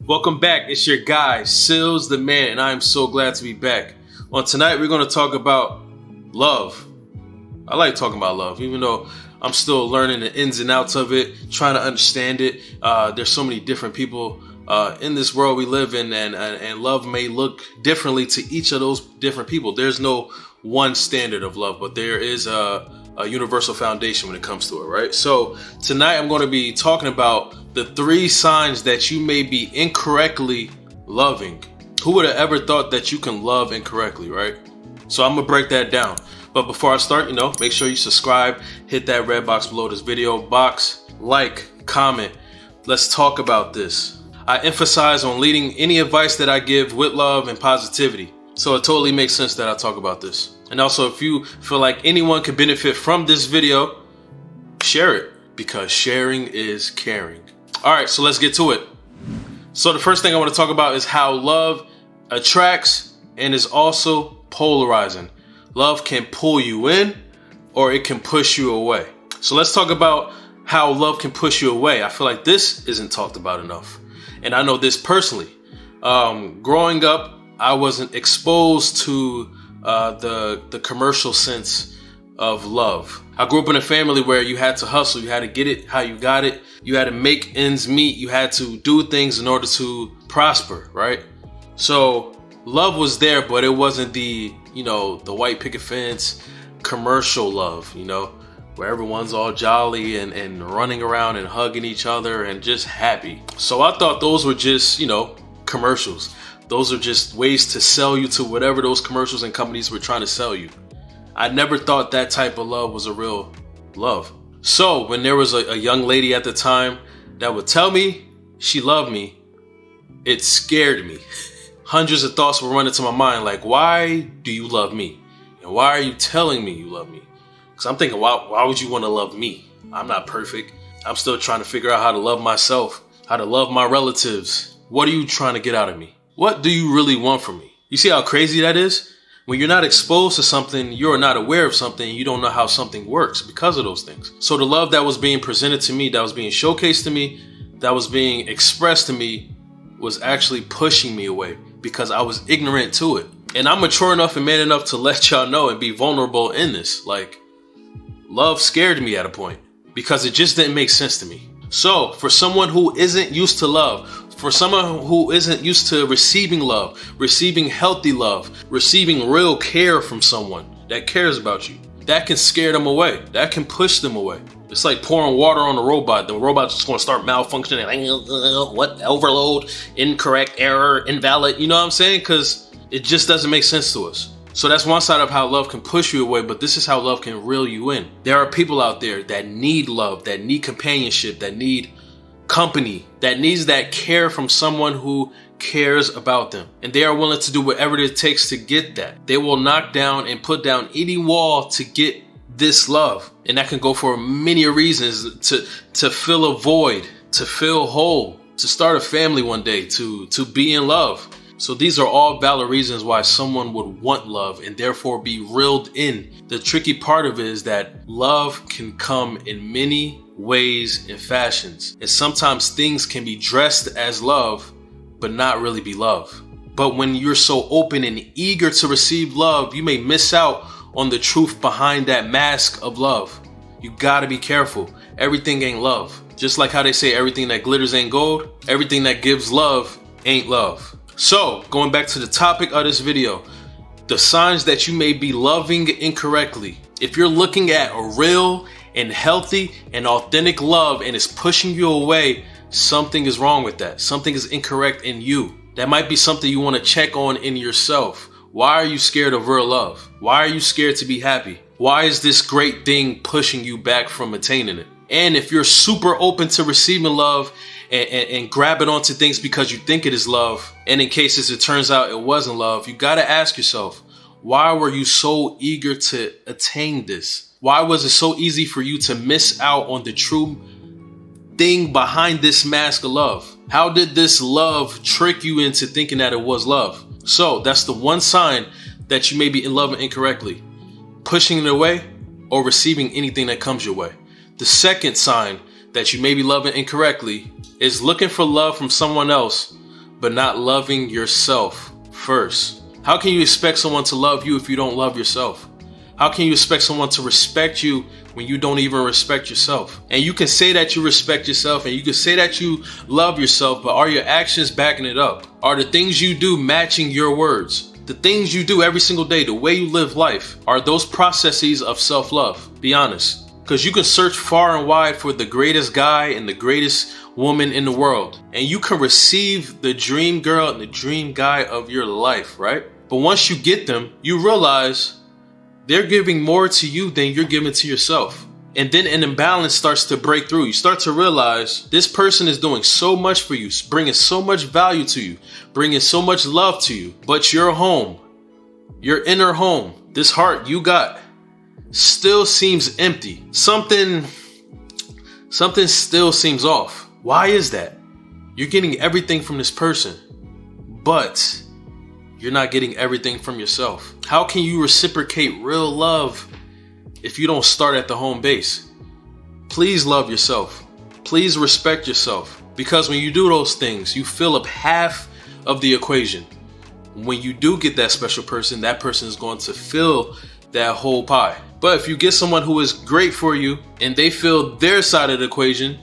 Welcome back. It's your guy, Sealz the man, and I am so glad to be back. On tonight, we're going to talk about love. I like talking about love, even though I'm still learning the ins and outs of it, trying to understand it. There's so many different people in this world we live in, and love may look differently to each of those different people. There's no one standard of love, but there is a universal foundation when it comes to it, right? So tonight I'm going to be talking about the 3 signs that you may be incorrectly loving. Who would have ever thought that you can love incorrectly, right? So I'm gonna break that down. But before I start, make sure you subscribe, hit that red box below this video box, like, comment. Let's talk about this. I emphasize on leading any advice that I give with love and positivity. So it totally makes sense that I talk about this. And also, if you feel like anyone could benefit from this video, share it, because sharing is caring. All right, so let's get to it. So the first thing I want to talk about is how love attracts and is also polarizing. Love can pull you in or it can push you away. So let's talk about how love can push you away. I feel like this isn't talked about enough. And I know this personally. Growing up, I wasn't exposed to the commercial sense of love. I grew up in a family where you had to hustle, you had to get it how you got it, you had to make ends meet, you had to do things in order to prosper, right? So love was there, but it wasn't the white picket fence commercial love, where everyone's all jolly and running around and hugging each other and just happy. So I thought those were just, commercials. Those are just ways to sell you to whatever those commercials and companies were trying to sell you. I never thought that type of love was a real love. So when there was a young lady at the time that would tell me she loved me, it scared me. Hundreds of thoughts were running to my mind, like, why do you love me? And why are you telling me you love me? Because I'm thinking, why would you want to love me? I'm not perfect. I'm still trying to figure out how to love myself, how to love my relatives. What are you trying to get out of me? What do you really want from me? You see how crazy that is? When you're not exposed to something, you're not aware of something, you don't know how something works because of those things. So the love that was being presented to me, that was being showcased to me, that was being expressed to me, was actually pushing me away because I was ignorant to it. And I'm mature enough and man enough to let y'all know and be vulnerable in this. Like, love scared me at a point because it just didn't make sense to me. So for someone who isn't used to love, for someone who isn't used to receiving love, receiving healthy love, receiving real care from someone that cares about you, that can scare them away. That can push them away. It's like pouring water on a robot. The robot's just going to start malfunctioning. What? Overload, incorrect, error, invalid. You know what I'm saying? Because it just doesn't make sense to us. So that's one side of how love can push you away, but this is how love can reel you in. There are people out there that need love, that need companionship, that need company, that needs that care from someone who cares about them. And they are willing to do whatever it takes to get that. They will knock down and put down any wall to get this love. And that can go for many reasons, to fill a void, to feel whole, to start a family one day, to be in love. So these are all valid reasons why someone would want love and therefore be reeled in. The tricky part of it is that love can come in many ways and fashions. And sometimes things can be dressed as love, but not really be love. But when you're so open and eager to receive love, you may miss out on the truth behind that mask of love. You gotta be careful. Everything ain't love. Just like how they say everything that glitters ain't gold, everything that gives love ain't love. So, going back to the topic of this video, the signs that you may be loving incorrectly. If you're looking at a real and healthy and authentic love and it's pushing you away, something is wrong with that. Something is incorrect in you. That might be something you want to check on in yourself. Why are you scared of real love? Why are you scared to be happy? Why is this great thing pushing you back from attaining it? And if you're super open to receiving love and grabbing onto things because you think it is love, and in cases it turns out it wasn't love, you got to ask yourself, why were you so eager to attain this? Why was it so easy for you to miss out on the true thing behind this mask of love? How did this love trick you into thinking that it was love? So that's the one sign that you may be in love incorrectly. Pushing it away or receiving anything that comes your way. The second sign that you may be loving incorrectly is looking for love from someone else, but not loving yourself first. How can you expect someone to love you if you don't love yourself? How can you expect someone to respect you when you don't even respect yourself? And you can say that you respect yourself and you can say that you love yourself, but are your actions backing it up? Are the things you do matching your words? The things you do every single day, the way you live life, are those processes of self-love? Be honest. Because you can search far and wide for the greatest guy and the greatest woman in the world, and you can receive the dream girl and the dream guy of your life, right? But once you get them, you realize they're giving more to you than you're giving to yourself. And then an imbalance starts to break through. You start to realize this person is doing so much for you, bringing so much value to you, bringing so much love to you. But your home, your inner home, this heart you got still seems empty. Something still seems off. Why is that? You're getting everything from this person, but you're not getting everything from yourself. How can you reciprocate real love if you don't start at the home base? Please love yourself. Please respect yourself. Because when you do those things, you fill up half of the equation. When you do get that special person, that person is going to fill that whole pie. But if you get someone who is great for you and they fill their side of the equation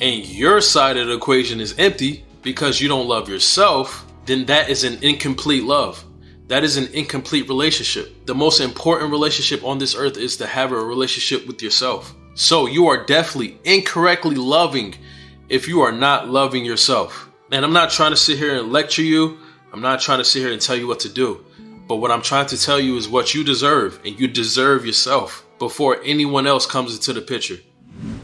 and your side of the equation is empty because you don't love yourself, then that is an incomplete love. That is an incomplete relationship. The most important relationship on this earth is to have a relationship with yourself. So you are definitely incorrectly loving if you are not loving yourself. And I'm not trying to sit here and lecture you. I'm not trying to sit here and tell you what to do. But what I'm trying to tell you is what you deserve, and you deserve yourself before anyone else comes into the picture.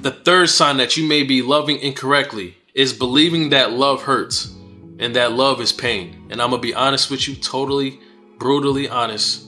The third sign that you may be loving incorrectly is believing that love hurts and that love is pain. And I'm gonna be honest with you, totally, brutally honest.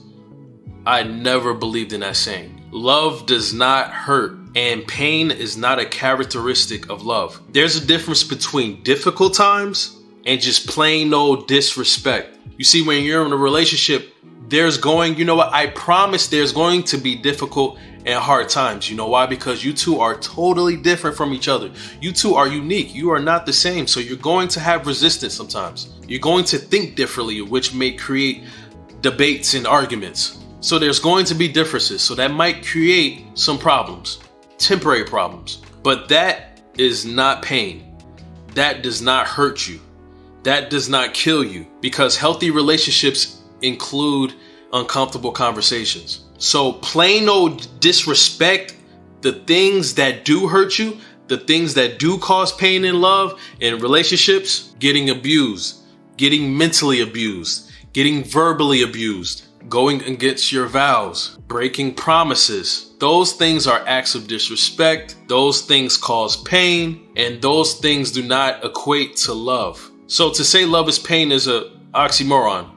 I never believed in that saying. Love does not hurt, and pain is not a characteristic of love. There's a difference between difficult times and just plain old disrespect. You see, when you're in a relationship, I promise there's going to be difficult and hard times. You know why? Because you two are totally different from each other. You two are unique. You are not the same. So you're going to have resistance sometimes. You're going to think differently, which may create debates and arguments. So there's going to be differences. So that might create some problems, temporary problems. But that is not pain. That does not hurt you. That does not kill you, because healthy relationships include uncomfortable conversations. So plain old disrespect, the things that do hurt you, the things that do cause pain in love and relationships, getting abused, getting mentally abused, getting verbally abused, going against your vows, breaking promises. Those things are acts of disrespect. Those things cause pain, and those things do not equate to love. So to say love is pain is a oxymoron.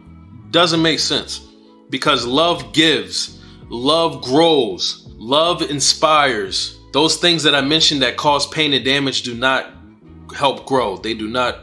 Doesn't make sense, because love gives, love grows, love inspires. Those things that I mentioned that cause pain and damage do not help grow. They do not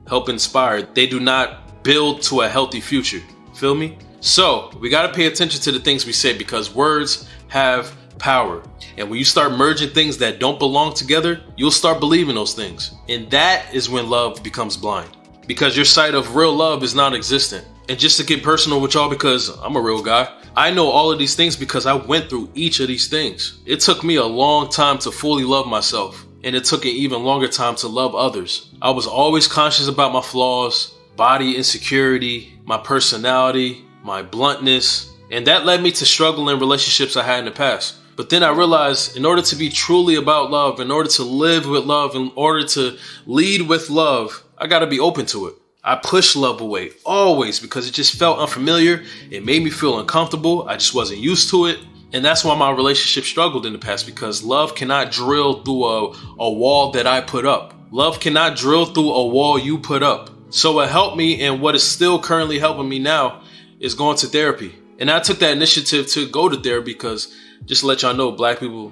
help inspire. They do not build to a healthy future. Feel me? So we got to pay attention to the things we say, because words have power. And when you start merging things that don't belong together, you'll start believing those things. And that is when love becomes blind, because your sight of real love is non-existent. And just to get personal with y'all, because I'm a real guy, I know all of these things because I went through each of these things. It took me a long time to fully love myself, and it took an even longer time to love others. I was always conscious about my flaws, body insecurity, my personality, my bluntness, and that led me to struggle in relationships I had in the past. But then I realized, in order to be truly about love, in order to live with love, in order to lead with love, I got to be open to it. I pushed love away, always, because it just felt unfamiliar. It made me feel uncomfortable. I just wasn't used to it. And that's why my relationship struggled in the past, because love cannot drill through a wall that I put up. Love cannot drill through a wall you put up. So what helped me, and what is still currently helping me now, is going to therapy. And I took that initiative to go to therapy because, just to let y'all know,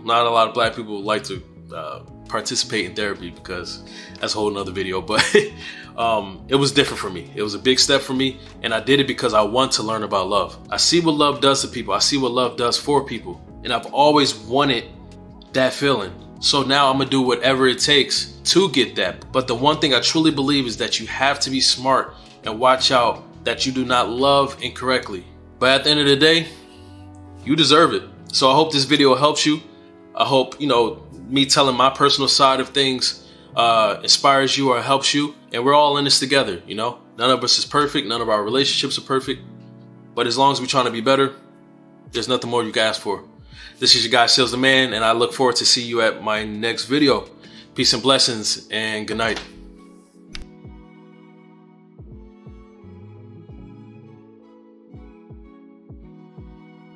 not a lot of black people like to participate in therapy, because that's a whole nother video. But it was different for me. It was a big step for me. And I did it because I want to learn about love. I see what love does to people. I see what love does for people. And I've always wanted that feeling. So now I'm gonna do whatever it takes to get that. But the one thing I truly believe is that you have to be smart and watch out that you do not love incorrectly. But at the end of the day, you deserve it. So I hope this video helps you. I hope, me telling my personal side of things inspires you or helps you. And we're all in this together, None of us is perfect. None of our relationships are perfect. But as long as we're trying to be better, there's nothing more you can ask for. This is your guy, Sealz the Man, and I look forward to see you at my next video. Peace and blessings, and good night.